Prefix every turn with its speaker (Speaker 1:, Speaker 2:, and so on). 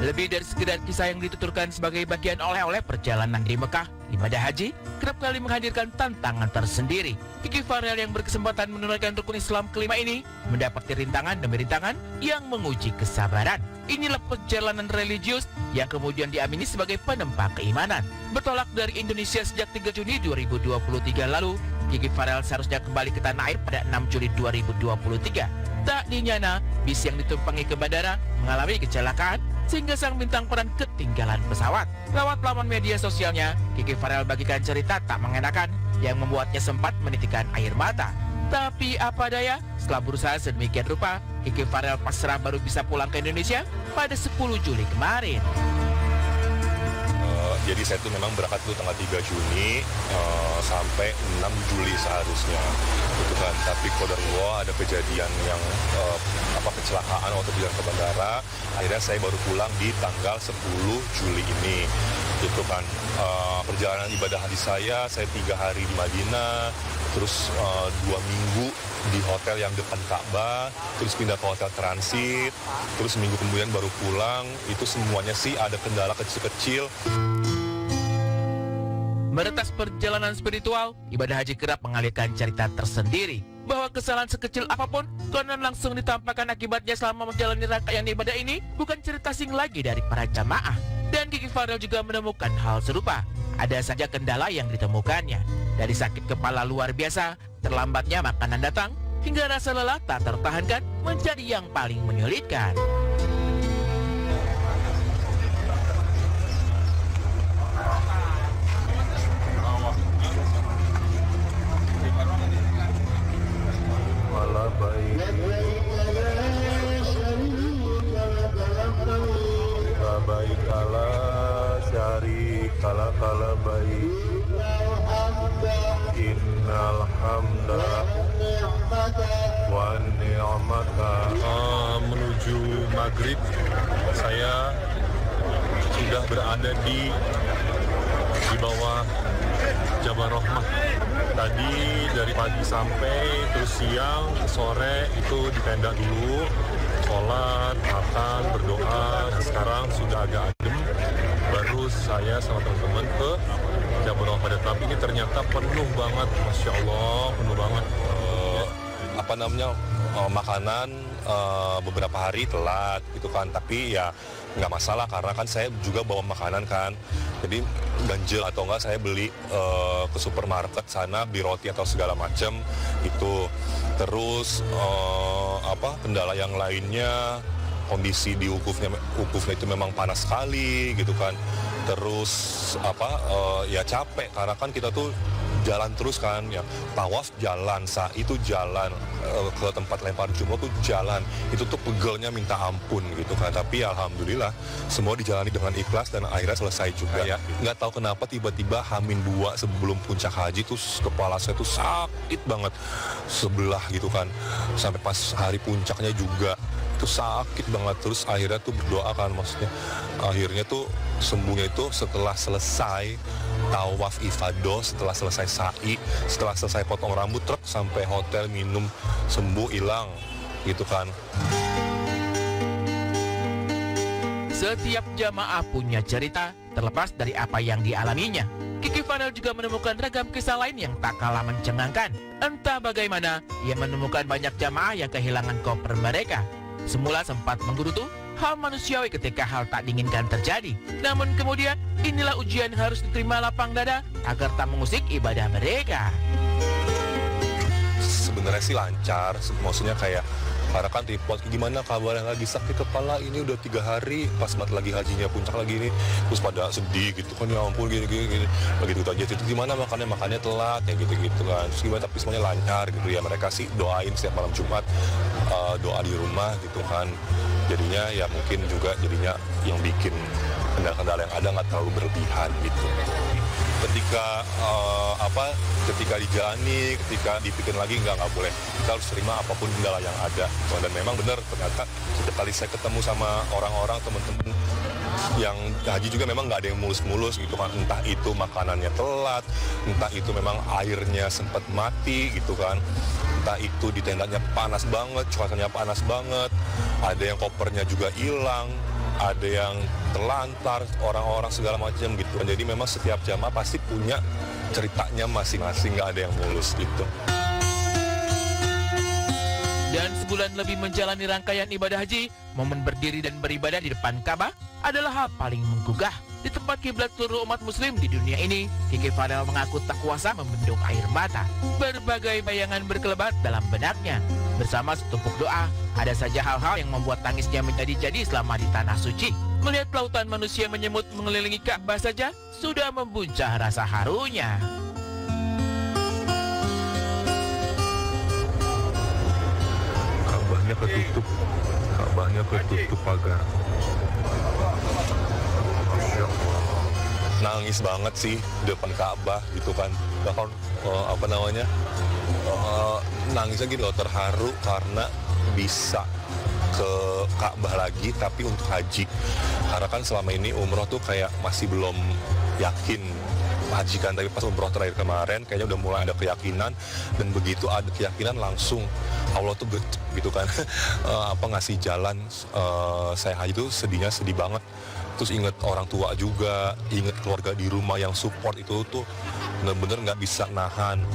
Speaker 1: Lebih dari sekedar kisah yang dituturkan sebagai bagian oleh-oleh perjalanan di Mekah, ibadah haji kerap kali menghadirkan tantangan tersendiri. Kiki Farel yang berkesempatan menunaikan rukun Islam kelima ini mendapati rintangan demi rintangan yang menguji kesabaran. Inilah perjalanan religius yang kemudian diamini sebagai penempa keimanan. Bertolak dari Indonesia sejak 3 Juni 2023 lalu, Kiki Farel seharusnya kembali ke tanah air pada 6 Juli 2023. Tak dinyana, bis yang ditumpangi ke bandara mengalami kecelakaan sehingga sang bintang peran ketinggalan pesawat. Lewat laman media sosialnya, Kiki Farel bagikan cerita tak mengenakan yang membuatnya sempat menitikkan air mata. Tapi apa daya, setelah berusaha sedemikian rupa, Kiki Farel pasrah baru bisa pulang ke Indonesia pada 10 Juli kemarin.
Speaker 2: Jadi saya tuh memang berangkat tuh tanggal 3 Juni sampai 6 Juli seharusnya gitu kan. Tapi qadarullah ada kejadian yang kecelakaan waktu jalan ke bandara. Akhirnya saya baru pulang di tanggal 10 Juli ini gitu kan. Perjalanan ibadah haji saya 3 hari di Madinah, terus 2 minggu di hotel yang depan Ka'bah, terus pindah ke hotel transit, terus minggu kemudian baru pulang. Itu semuanya sih ada kendala kecil-kecil.
Speaker 1: Meretas perjalanan spiritual, ibadah haji kerap mengalirkan cerita tersendiri bahwa kesalahan sekecil apapun konon langsung ditampakkan akibatnya selama menjalani rangkaian ibadah ini bukan cerita asing lagi dari para jamaah. Dan Kiki Farel juga menemukan hal serupa. Ada saja kendala yang ditemukannya, dari sakit kepala luar biasa, terlambatnya makanan datang, hingga rasa lelah tak tertahankan menjadi yang paling menyulitkan.
Speaker 2: Menuju maghrib saya sudah berada di bawah Jabal Rahmah. Tadi dari pagi sampai terus siang sore itu di tenda dulu, sholat, makan, berdoa. Sekarang sudah agak adem, baru saya sama teman-teman ke Jabal Rahmah. Tapi ini ternyata penuh banget, Masya Allah, penuh banget. Makanan beberapa hari telat gitu kan, tapi ya nggak masalah karena kan saya juga bawa makanan kan, jadi ganjil atau enggak saya beli ke supermarket sana, beli roti atau segala macam itu. Terus kendala yang lainnya, kondisi di wukufnya itu memang panas sekali gitu kan. Terus ya capek karena kan kita tuh jalan terus kan, ya tawaf jalan, sa'i itu jalan, ke tempat lempar jumroh tuh jalan, itu tuh pegelnya minta ampun gitu kan. Tapi alhamdulillah semua dijalani dengan ikhlas dan akhirnya selesai juga ya. Nggak tahu kenapa tiba-tiba H-2 sebelum puncak haji tuh kepala saya tuh sakit banget sebelah gitu kan, sampai pas hari puncaknya juga itu sakit banget. Terus akhirnya tuh berdoa kan, maksudnya akhirnya tuh sembuhnya itu setelah selesai tawaf ifadah, setelah selesai sa'i, setelah selesai potong rambut, truk sampai hotel, minum, sembuh, hilang gitu kan.
Speaker 1: Setiap jamaah punya cerita terlepas dari apa yang dialaminya. Kiki Farel juga menemukan ragam kisah lain yang tak kalah mencengangkan. Entah bagaimana ia menemukan banyak jamaah yang kehilangan koper mereka. Semula sempat menggerutu, hal manusiawi ketika hal tak diinginkan terjadi. Namun kemudian inilah ujian harus diterima lapang dada agar tak mengusik ibadah mereka.
Speaker 2: Sebenarnya sih lancar, maksudnya kayak karena kan report gimana kabarnya, lagi sakit kepala ini udah 3 hari pas lagi hajinya puncak lagi ini, terus pada sedih gitu kan, ya ampun gini lagi gitu aja, itu gimana makannya telat ya gitu kan. Terus gimana, tapi semuanya lancar gitu ya. Mereka sih doain setiap malam Jumat, doa di rumah gitu kan. Jadinya ya mungkin juga jadinya yang bikin kendala-kendala yang ada nggak terlalu berlebihan gitu. Ketika dijalani, ketika dipikir lagi nggak boleh, kita harus terima apapun kendala yang ada. Dan memang benar, ternyata setiap kali saya ketemu sama orang-orang, teman-teman yang haji juga memang nggak ada yang mulus-mulus gitu kan. Entah itu makanannya telat, entah itu memang airnya sempat mati gitu kan, entah itu di tendanya panas banget, cuacanya panas banget, ada yang kopernya juga hilang ada yang terlantar, orang-orang segala macam gitu. Jadi memang setiap jamaah pasti punya ceritanya masing-masing, nggak ada yang mulus gitu.
Speaker 1: Dan sebulan lebih menjalani rangkaian ibadah haji, momen berdiri dan beribadah di depan Ka'bah adalah hal paling menggugah. Di tempat kiblat seluruh umat muslim di dunia ini, Kiki Farel mengaku tak kuasa membendung air mata. Berbagai bayangan berkelebat dalam benaknya. Bersama setumpuk doa, ada saja hal-hal yang membuat tangisnya menjadi-jadi selama di tanah suci. Melihat lautan manusia menyemut mengelilingi Ka'bah saja, sudah membuncah rasa harunya.
Speaker 2: Ka'bahnya ketutup pagar. Nangis banget sih di depan Ka'bah gitu kan. Bahkan nangisnya gitu loh, terharu karena bisa ke Ka'bah lagi tapi untuk haji. Karena kan selama ini umroh tuh kayak masih belum yakin haji kan, tapi pas umroh terakhir kemarin kayaknya udah mulai ada keyakinan, dan begitu ada keyakinan langsung Allah tuh gitu kan ngasih jalan. Saya haji tuh sedihnya sedih banget, terus inget orang tua juga, inget keluarga di rumah yang support, itu tuh bener-bener nggak bisa nahan.